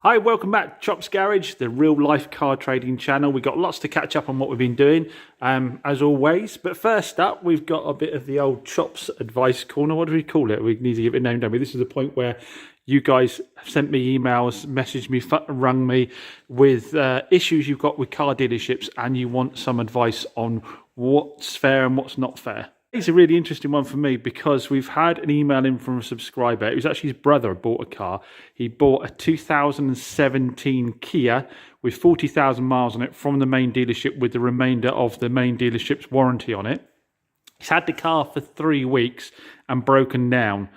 Hi, welcome back to Chops Garage, the real life car trading channel. We've got lots to catch up on what we've been doing, as always. But first up, we've got a bit of the old Chops advice corner. What do we call it? We need to give it a name, don't we? This is the point where you guys have sent me emails, messaged me, rung me with issues you've got with car dealerships, and you want some advice on what's fair and what's not fair. It's a really interesting one for me because we've had an email in from a subscriber. It was actually his brother who bought a car. He bought a 2017 Kia with 40,000 miles on it from the main dealership with the remainder of the main dealership's warranty on it. He's had the car for 3 weeks and broken down.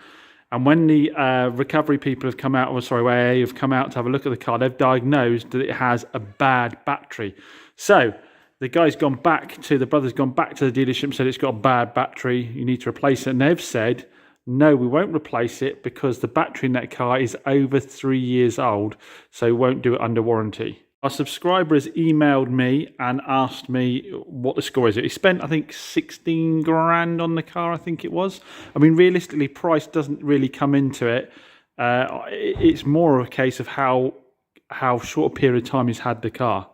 And when the recovery people have come out, or sorry, AA have come out to have a look at the car, they've diagnosed that it has a bad battery. So the brother's gone back to the dealership and said it's got a bad battery, you need to replace it. And they've said, no, we won't replace it because the battery in that car is over 3 years old, so we won't do it under warranty. Our subscriber has emailed me and asked me what the score is. He spent, I think, 16 grand on the car, I think it was. I mean, realistically, price doesn't really come into it. It's more of a case of how short a period of time he's had the car.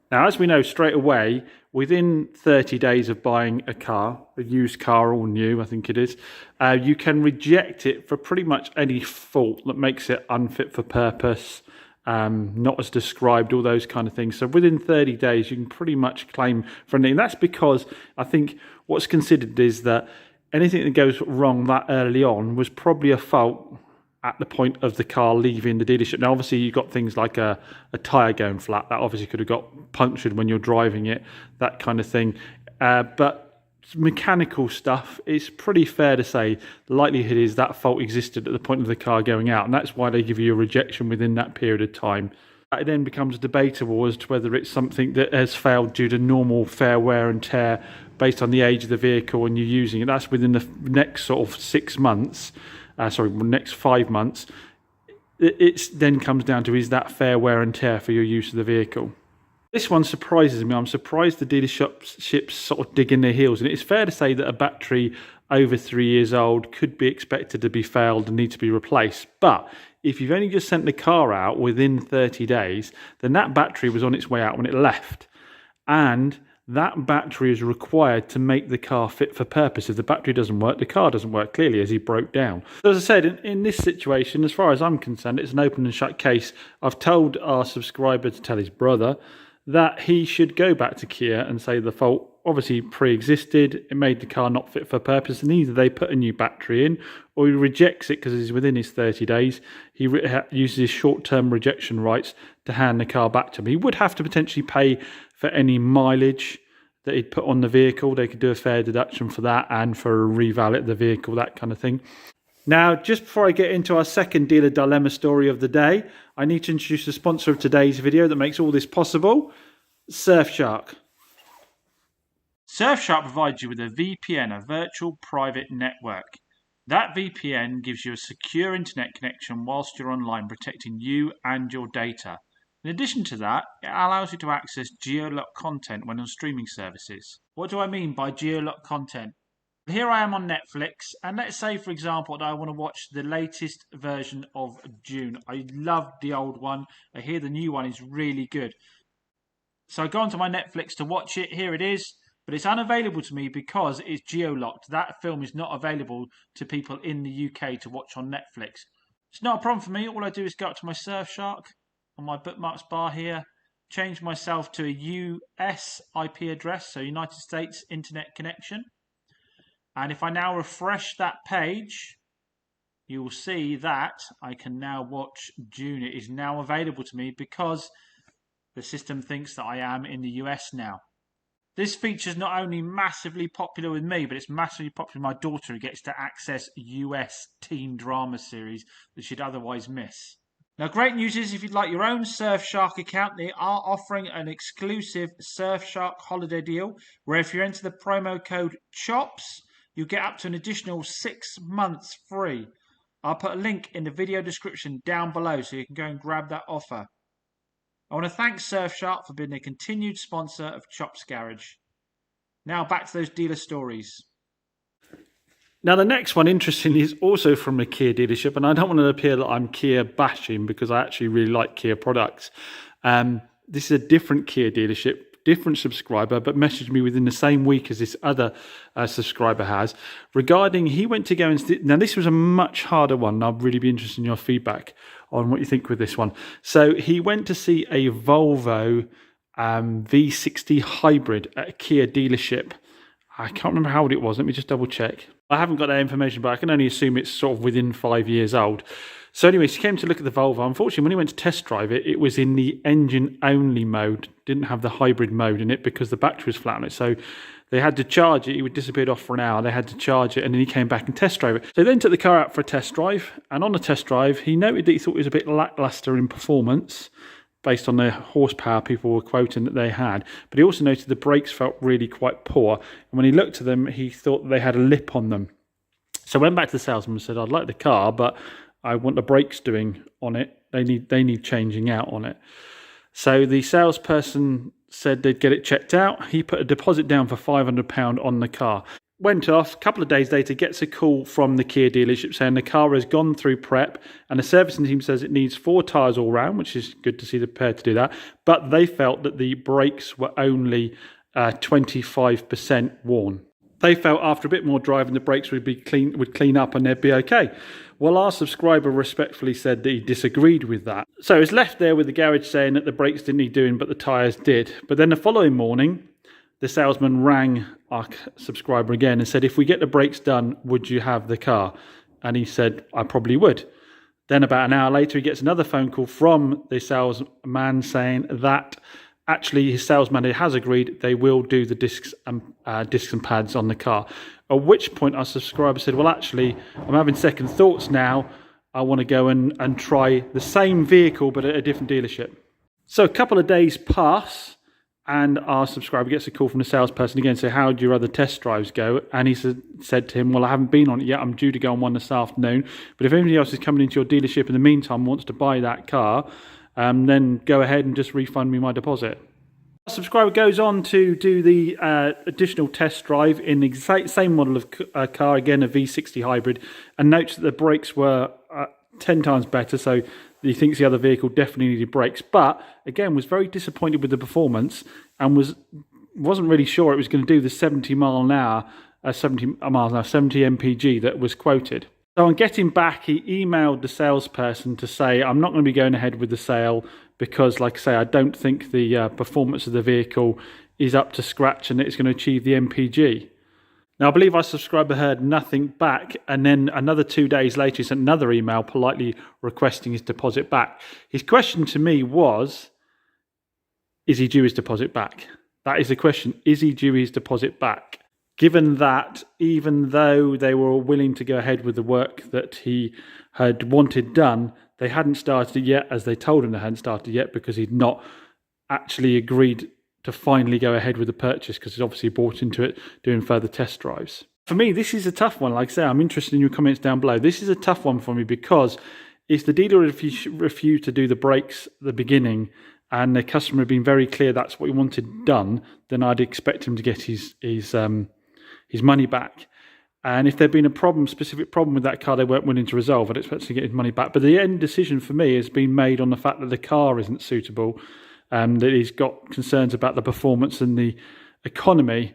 Now, as we know straight away, within 30 days of buying a car, a used car or new, I think it is, you can reject it for pretty much any fault that makes it unfit for purpose, not as described, all those kind of things. So within 30 days, you can pretty much claim for anything. And that's because I think what's considered is that anything that goes wrong that early on was probably a fault at the point of the car leaving the dealership. Now, obviously, you've got things like a tyre going flat. That obviously could have got punctured when you're driving it, that kind of thing. But mechanical stuff, it's pretty fair to say the likelihood is that fault existed at the point of the car going out, and that's why they give you a rejection within that period of time. It then becomes debatable as to whether it's something that has failed due to normal fair wear and tear based on the age of the vehicle when you're using it. That's within the next sort of 6 months. Next 5 months, it then comes down to, is that fair wear and tear for your use of the vehicle? This one surprises me. I'm surprised the dealerships sort of dig in their heels. And it's fair to say that a battery over 3 years old could be expected to be failed and need to be replaced. But if you've only just sent the car out within 30 days, then that battery was on its way out when it left. And that battery is required to make the car fit for purpose. If the battery doesn't work, the car doesn't work, clearly, as he broke down. So as I said, in this situation, as far as I'm concerned, it's an open and shut case. I've told our subscriber to tell his brother that he should go back to Kia and say the fault obviously pre-existed, it made the car not fit for purpose, and either they put a new battery in or he rejects it because he's within his 30 days. He uses his short-term rejection rights to hand the car back to him. He would have to potentially pay for any mileage that he'd put on the vehicle. They could do a fair deduction for that and for a reval at the vehicle, that kind of thing. Now, just before I get into our second dealer dilemma story of the day, I need to introduce the sponsor of today's video that makes all this possible, Surfshark. Surfshark provides you with a VPN, a virtual private network. That VPN gives you a secure internet connection whilst you're online, protecting you and your data. In addition to that, it allows you to access geo-locked content when on streaming services. What do I mean by geo-locked content? Here I am on Netflix, and let's say, for example, that I want to watch the latest version of Dune. I loved the old one. I hear the new one is really good. So I go onto my Netflix to watch it. Here it is. But it's unavailable to me because it's geo-locked. That film is not available to people in the UK to watch on Netflix. It's not a problem for me. All I do is go up to my Surfshark on my bookmarks bar here, change myself to a US IP address, so United States Internet connection. And if I now refresh that page, you will see that I can now watch Dune. It is now available to me because the system thinks that I am in the US now. This feature is not only massively popular with me, but it's massively popular with my daughter, who gets to access US teen drama series that she'd otherwise miss. Now, great news is if you'd like your own Surfshark account, they are offering an exclusive Surfshark holiday deal where if you enter the promo code CHOPS, you get up to an additional 6 months free. I'll put a link in the video description down below so you can go and grab that offer. I want to thank Surfshark for being a continued sponsor of Chops Garage. Now back to those dealer stories. Now, the next one, interestingly, is also from a Kia dealership, and I don't want to appear that I'm Kia bashing because I actually really like Kia products. This is a different Kia dealership, different subscriber, but messaged me within the same week as this other subscriber has regarding he went to go and... Now, this was a much harder one, and I'd really be interested in your feedback on what you think with this one. So he went to see a Volvo V60 hybrid at a Kia dealership. I can't remember how old it was. Let me just double check. I haven't got that information, but I can only assume it's sort of within 5 years old. So anyways, he came to look at the Volvo. Unfortunately, when he went to test drive it, it was in the engine-only mode. Didn't have the hybrid mode in it because the battery was flat on it. So they had to charge it. It would disappear off for an hour. They had to charge it, and then he came back and test drove it. So they then took the car out for a test drive, and on the test drive, he noted that he thought it was a bit lackluster in performance, based on the horsepower people were quoting that they had. But he also noted the brakes felt really quite poor. And when he looked at them, he thought that they had a lip on them. So I went back to the salesman and said, I'd like the car, but I want the brakes doing on it. They need changing out on it. So the salesperson said they'd get it checked out. He put a deposit down for £500 on the car. Went off, a couple of days later, gets a call from the Kia dealership saying the car has gone through prep and the servicing team says it needs 4 tyres all round, which is good to see they're prepared to do that. But they felt that the brakes were only 25% worn. They felt after a bit more driving, the brakes would clean up and they'd be okay. Well, our subscriber respectfully said that he disagreed with that. So it was left there with the garage saying that the brakes didn't need doing, but the tyres did. But then the following morning, the salesman rang our subscriber again and said, if we get the brakes done, would you have the car? And he said, I probably would. Then about an hour later, he gets another phone call from the salesman saying that actually his sales manager has agreed they will do the discs and pads on the car. At which point our subscriber said, well, actually, I'm having second thoughts now. I want to go and try the same vehicle, but at a different dealership. So a couple of days pass, and our subscriber gets a call from the salesperson again, say, how do your other test drives go? And he said to him, well, I haven't been on it yet. I'm due to go on one this afternoon. But if anybody else is coming into your dealership in the meantime wants to buy that car, then go ahead and just refund me my deposit. Our subscriber goes on to do the additional test drive in the same model of car, again a V60 hybrid, and notes that the brakes were 10 times better, so he thinks the other vehicle definitely needed brakes, but again was very disappointed with the performance and wasn't really sure it was going to do the 70 mpg that was quoted. So on getting back, he emailed the salesperson to say, I'm not going to be going ahead with the sale because, like I say, I don't think the performance of the vehicle is up to scratch and it's going to achieve the MPG. Now, I believe our subscriber heard nothing back, and then another 2 days later, he sent another email politely requesting his deposit back. His question to me was, is he due his deposit back? That is the question. Is he due his deposit back? Given that, even though they were willing to go ahead with the work that he had wanted done, they hadn't started it yet, as they told him they hadn't started yet, because he'd not actually agreed to finally go ahead with the purchase, because he's obviously bought into it doing further test drives. For me, this is a tough one. Like I say, I'm interested in your comments down below. This is a tough one for me because if the dealer refused to do the brakes at the beginning and the customer had been very clear that's what he wanted done, then I'd expect him to get his money back. And if there'd been a specific problem with that car they weren't willing to resolve, I'd expect to get his money back. But the end decision for me has been made on the fact that the car isn't suitable, that he's got concerns about the performance and the economy,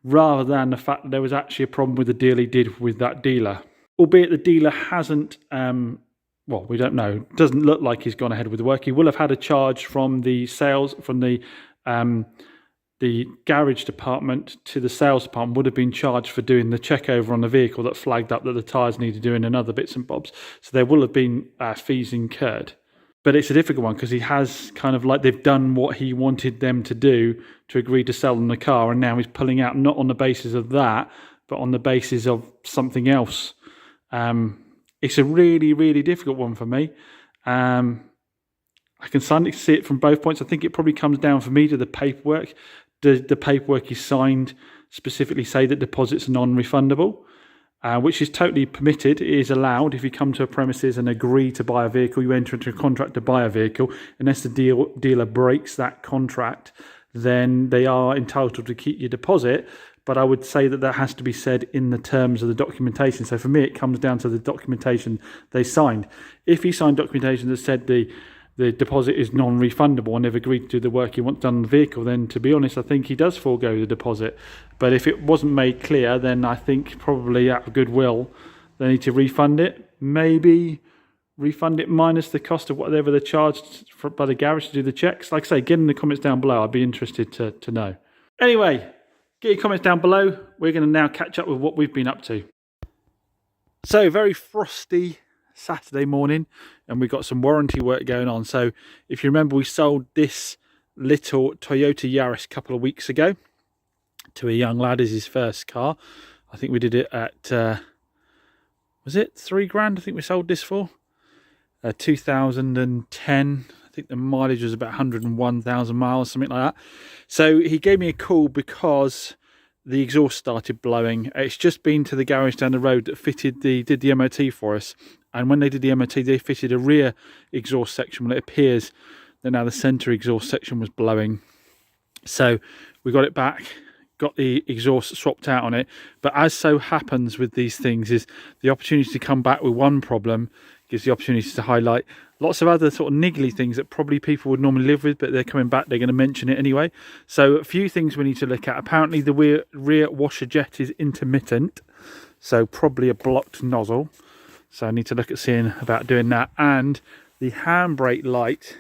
rather than the fact that there was actually a problem with the deal he did with that dealer. Albeit the dealer hasn't, we don't know. It doesn't look like he's gone ahead with the work. He will have had a charge from the garage department to the sales department, would have been charged for doing the check over on the vehicle that flagged up that the tyres needed doing and other bits and bobs. So there will have been fees incurred. But it's a difficult one because he has kind of like they've done what he wanted them to do to agree to sell them the car, and now he's pulling out not on the basis of that, but on the basis of something else. It's a really, really difficult one for me. I can see it from both points. I think it probably comes down for me to the paperwork. The paperwork is signed specifically say that deposits are non-refundable, which is totally permitted. It is allowed if you come to a premises and agree to buy a vehicle. You enter into a contract to buy a vehicle. Unless the dealer breaks that contract, then they are entitled to keep your deposit. but I would say that has to be said in the terms of the documentation. So for me, it comes down to the documentation they signed. If he signed documentation that said the deposit is non-refundable and they've agreed to do the work he wants done on the vehicle, then to be honest, I think he does forego the deposit. But if it wasn't made clear, then I think probably out of goodwill, they need to refund it. Maybe refund it minus the cost of whatever they're charged by the garage to do the checks. Like I say, get in the comments down below. I'd be interested to know. Anyway, get your comments down below. We're going to now catch up with what we've been up to. So, very frosty Saturday morning, and we've got some warranty work going on. So if you remember, we sold this little Toyota Yaris a couple of weeks ago to a young lad as his first car. I think we did it at was it £3,000? I think we sold this for 2010. I think the mileage was about 101,000 miles, something like that. So he gave me a call because the exhaust started blowing. It's just been to the garage down the road that did the MOT for us. And when they did the MOT, they fitted a rear exhaust section. Well, it appears that now the centre exhaust section was blowing. So we got it back, got the exhaust swapped out on it. But as so happens with these things, is the opportunity to come back with one problem gives the opportunity to highlight lots of other sort of niggly things that probably people would normally live with, but they're coming back, they're going to mention it anyway. So a few things we need to look at. Apparently the rear washer jet is intermittent, so probably a blocked nozzle. So I need to look at seeing about doing that. And the handbrake light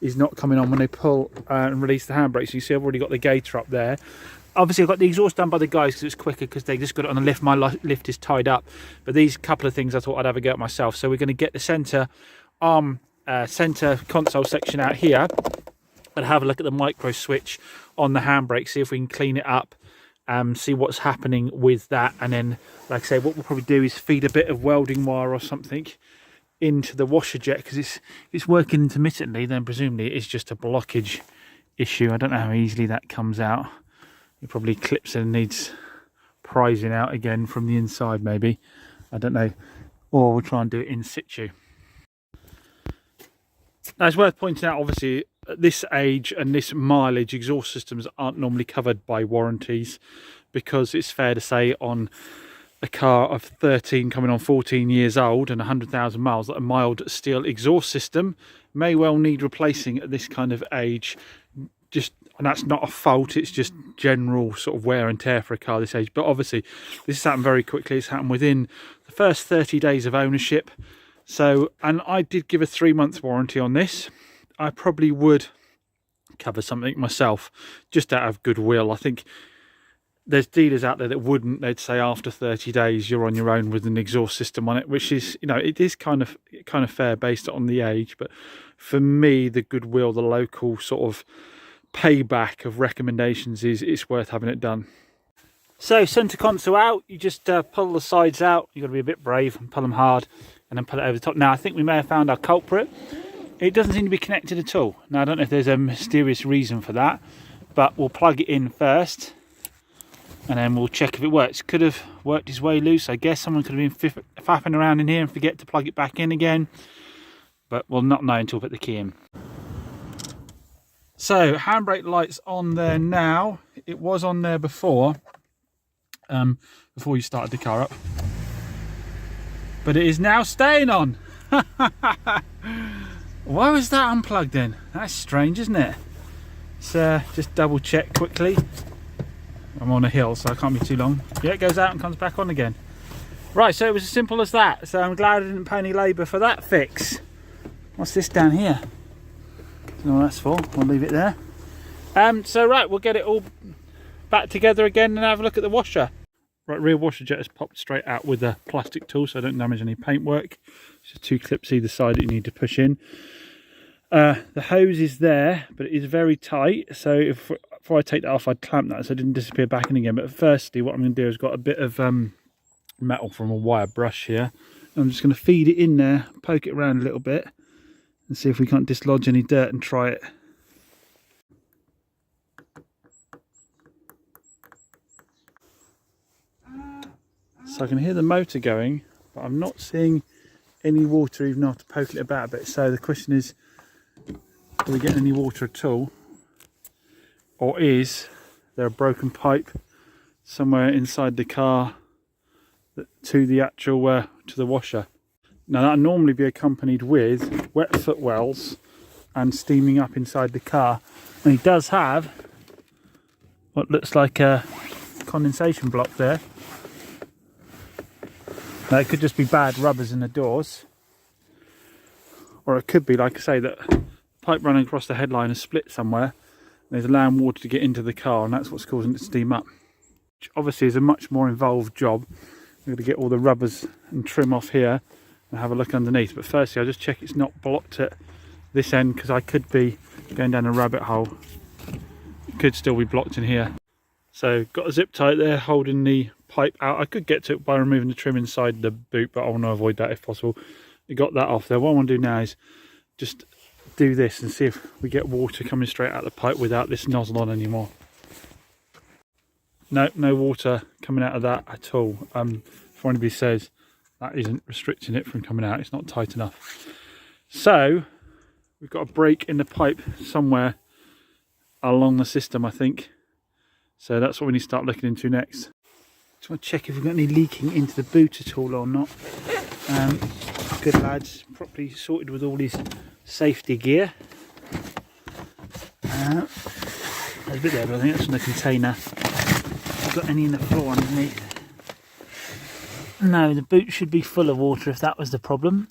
is not coming on when they pull and release the handbrake. So you see I've already got the gator up there. Obviously I've got the exhaust done by the guys because it's quicker, because they just got it on the lift. My lift is tied up. But these couple of things I thought I'd have a go at myself. So we're going to get the centre centre console section out here and have a look at the micro switch on the handbrake, see if we can clean it up, see what's happening with that. And then, like I say, what we'll probably do is feed a bit of welding wire or something into the washer jet, because it's working intermittently, then presumably it's just a blockage issue. I don't know how easily that comes out. It probably clips and needs prizing out again from the inside, maybe. I don't know. Or we'll try and do it in situ. Now, it's worth pointing out, obviously, at this age and this mileage, exhaust systems aren't normally covered by warranties, because it's fair to say on a car of 13 coming on 14 years old and 100,000 miles, that a mild steel exhaust system may well need replacing at this kind of age. And that's not a fault, it's just general sort of wear and tear for a car this age. But obviously this has happened very quickly. It's happened within the first 30 days of ownership. So, and I did give a 3-month warranty on this. I probably would cover something myself just out of goodwill. I think there's dealers out there that wouldn't. They'd say after 30 days you're on your own with an exhaust system on it, which is, you know, it is kind of fair based on the age. But for me, the goodwill, the local sort of payback of recommendations is it's worth having it done. So centre console out, you just pull the sides out. You've got to be a bit brave and pull them hard and then pull it over the top. Now I think we may have found our culprit. It doesn't seem to be connected at all. Now I don't know if there's a mysterious reason for that, but we'll plug it in first and then we'll check if it works. Could have worked its way loose. I guess someone could have been faffing around in here and forget to plug it back in again, but we'll not know until we put the key in. So handbrake light's on there now. It was on there before you started the car up, but it is now staying on. Why was that unplugged then? That's strange, isn't it? So just double check quickly. I'm on a hill, so I can't be too long. Yeah, it goes out and comes back on again. Right, so it was as simple as that. So I'm glad I didn't pay any labour for that fix. What's this down here? Don't know what that's for. I'll leave it there. So right, we'll get it all back together again and have a look at the washer. Right, rear washer jet has popped straight out with a plastic tool, so I don't damage any paintwork. It's just 2 clips either side that you need to push in. The hose is there, but it is very tight. So before I take that off, I'd clamp that so it didn't disappear back in again. But firstly, what I'm going to do is got a bit of metal from a wire brush here. I'm just going to feed it in there, poke it around a little bit, and see if we can't dislodge any dirt and try it. So I can hear the motor going, but I'm not seeing any water even after poking it about a bit. So the question is, are we getting any water at all? Or is there a broken pipe somewhere inside the car to the actual to the washer. Now that'll normally be accompanied with wet footwells and steaming up inside the car. And he does have what looks like a condensation block there. Now it could just be bad rubbers in the doors, or it could be, like I say, that pipe running across the headline has split somewhere and there's allowing water to get into the car, and that's what's causing it to steam up. Which obviously is a much more involved job. We're going to get all the rubbers and trim off here and have a look underneath. But firstly, I'll just check it's not blocked at this end, because I could be going down a rabbit hole. It could still be blocked in here. So got a zip tie there holding the pipe out. I could get to it by removing the trim inside the boot, but I want to avoid that if possible. We got that off there. What I want to do now is just do this and see if we get water coming straight out of the pipe without this nozzle on anymore. No water coming out of that at all. If anybody says that isn't restricting it from coming out, it's not tight enough. So we've got a break in the pipe somewhere along the system, I think. So that's what we need to start looking into next. Just want to check if we've got any leaking into the boot at all or not. Good lads, properly sorted with all his safety gear. There's a bit there, but I think that's in the container. Got any in the floor underneath? No, the boot should be full of water if that was the problem.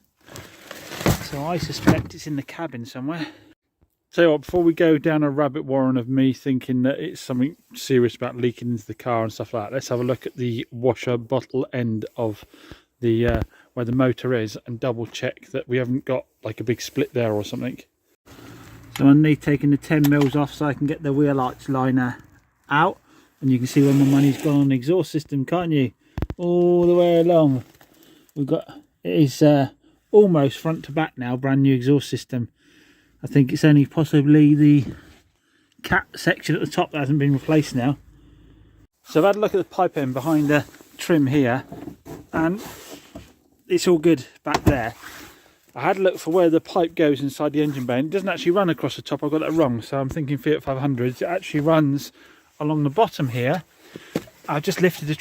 So I suspect it's in the cabin somewhere. So before we go down a rabbit warren of me thinking that it's something serious about leaking into the car and stuff like that, let's have a look at the washer bottle end of the where the motor is and double check that we haven't got like a big split there or something. So underneath, taking the 10 mils off so I can get the wheel arch liner out. And you can see where my money's gone on the exhaust system, can't you? All the way along. We've got, it is almost front to back now, brand new exhaust system. I think it's only possibly the cap section at the top that hasn't been replaced now. So I've had a look at the pipe end behind the trim here, and it's all good back there. I had a look for where the pipe goes inside the engine bay, and it doesn't actually run across the top. I got that wrong, so I'm thinking Fiat 500s. It actually runs along the bottom here. I've just lifted the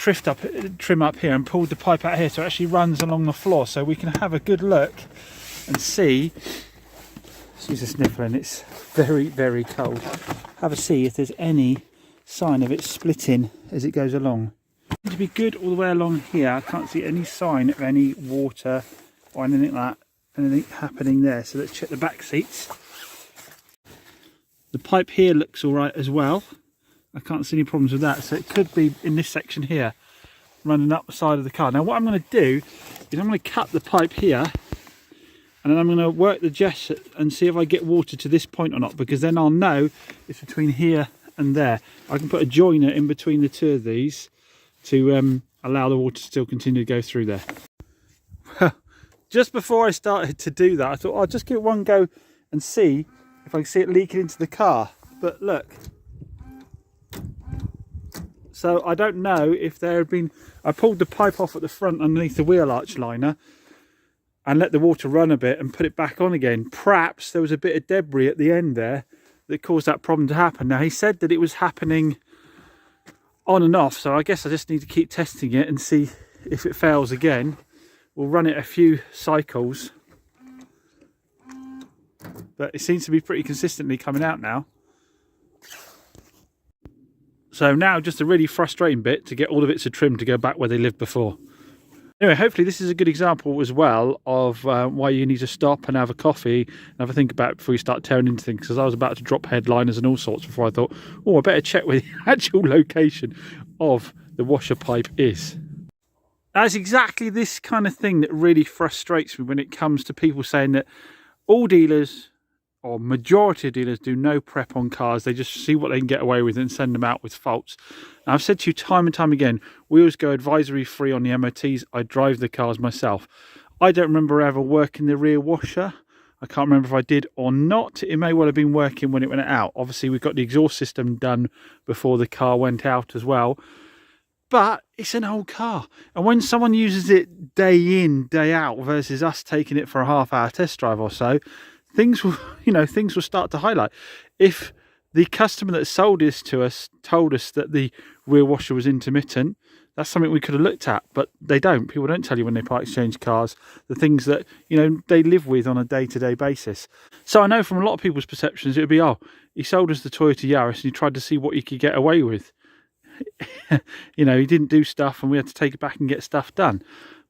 trim up here and pulled the pipe out here, so it actually runs along the floor, so we can have a good look and see. She's a sniffling. It's very, very cold. Have a see if there's any sign of it splitting as it goes along. To be good all the way along here. I can't see any sign of any water or anything like that, anything happening there. So let's check the back seats. The pipe here looks all right as well. I can't see any problems with that, so it could be in this section here running up the side of the car. Now what I'm going to do is I'm going to cut the pipe here, and then I'm going to work the jet and see if I get water to this point or not, because then I'll know it's between here and there. I can put a joiner in between the two of these to allow the water to still continue to go through there. Just before I started to do that, I thought I'll just give it one go and see if I can see it leaking into the car. But look. So I don't know if there had been, I pulled the pipe off at the front underneath the wheel arch liner and let the water run a bit and put it back on again. Perhaps there was a bit of debris at the end there that caused that problem to happen. Now he said that it was happening on and off, so I guess I just need to keep testing it and see if it fails again. We'll run it a few cycles, but it seems to be pretty consistently coming out now. So now just a really frustrating bit to get all the bits of trim to go back where they lived before. Anyway, hopefully this is a good example as well of why you need to stop and have a coffee and have a think about it before you start tearing into things, because I was about to drop headliners and all sorts before I thought, oh, I better check where the actual location of the washer pipe is. That's exactly this kind of thing that really frustrates me when it comes to people saying that all dealers, or majority of dealers, do no prep on cars. They just see what they can get away with and send them out with faults. Now, I've said to you time and time again, we always go advisory free on the MOTs. I drive the cars myself. I don't remember ever working the rear washer. I can't remember if I did or not. It may well have been working when it went out. Obviously, we've got the exhaust system done before the car went out as well. But it's an old car. And when someone uses it day in, day out versus us taking it for a half-hour test drive or so, things will, things will start to highlight. If The customer that sold this to us told us that the rear washer was intermittent. That's something we could have looked at, but they don't. People don't tell you when they part exchange cars the things that, you know, they live with on a day-to-day basis. So I know from a lot of people's perceptions it would be, oh, he sold us the Toyota Yaris and he tried to see what he could get away with. You know, he didn't do stuff and we had to take it back and get stuff done.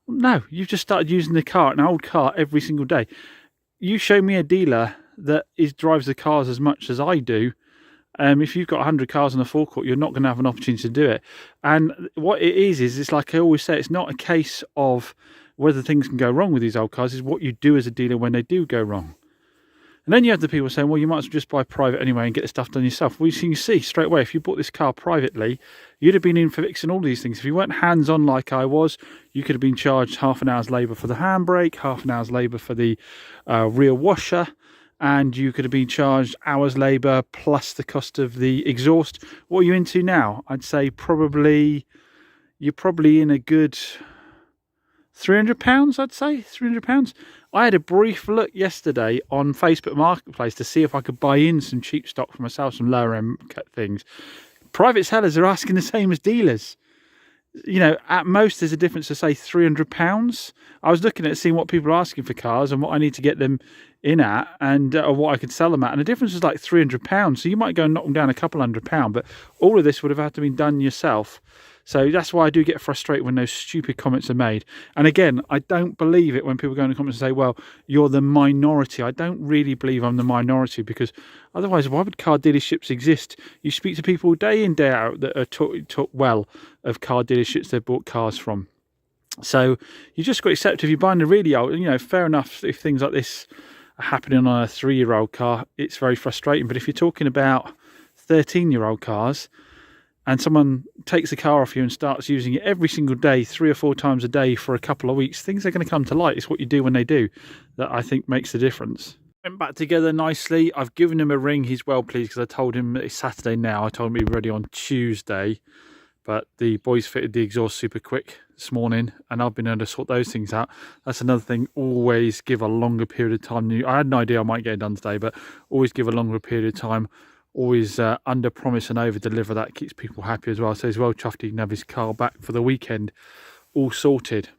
No, you've just started using the car, an old car, every single day. You show me a dealer that drives the cars as much as I do. If you've got 100 cars on the forecourt, you're not going to have an opportunity to do it. And what it is it's like I always say, it's not a case of whether things can go wrong with these old cars, it's what you do as a dealer when they do go wrong. And then you have the people saying, well, you might as well just buy private anyway and get the stuff done yourself. Well, you can see straight away, if you bought this car privately, you'd have been in for fixing all these things. If you weren't hands-on like I was, you could have been charged half an hour's labour for the handbrake, half an hour's labour for the rear washer, and you could have been charged hours labour plus the cost of the exhaust. What are you into now? I'd say you're probably in a good £300, I'd say, £300. I had a brief look yesterday on Facebook Marketplace to see if I could buy in some cheap stock for myself, some lower end things. Private sellers are asking the same as dealers. You know, at most there's a difference of say £300. I was looking at seeing what people are asking for cars and what I need to get them in at, and or what I could sell them at, and the difference was like £300. So you might go and knock them down a couple £100, but all of this would have had to be done yourself. So that's why I do get frustrated when those stupid comments are made. And again, I don't believe it when people go in the comments and say, well, you're the minority. I don't really believe I'm the minority, because otherwise, why would car dealerships exist? You speak to people day in, day out that are talk well of car dealerships they've bought cars from. So you just got to accept, if you're buying a really old, you know, fair enough if things like this are happening on a 3-year-old car, it's very frustrating. But if you're talking about 13-year-old cars, and someone takes the car off you and starts using it every single day, 3 or 4 times a day for a couple of weeks, things are going to come to light. It's what you do when they do that I think makes the difference. Went back together nicely. I've given him a ring. He's well pleased because I told him it's Saturday now. I told him he'd be ready on Tuesday, but the boys fitted the exhaust super quick this morning and I've been able to sort those things out. That's another thing, always give a longer period of time. I had an idea I might get it done today, but always give a longer period of time. Always under promise and over deliver. That keeps people happy as well. So he's well chuffed he can have his car back for the weekend all sorted.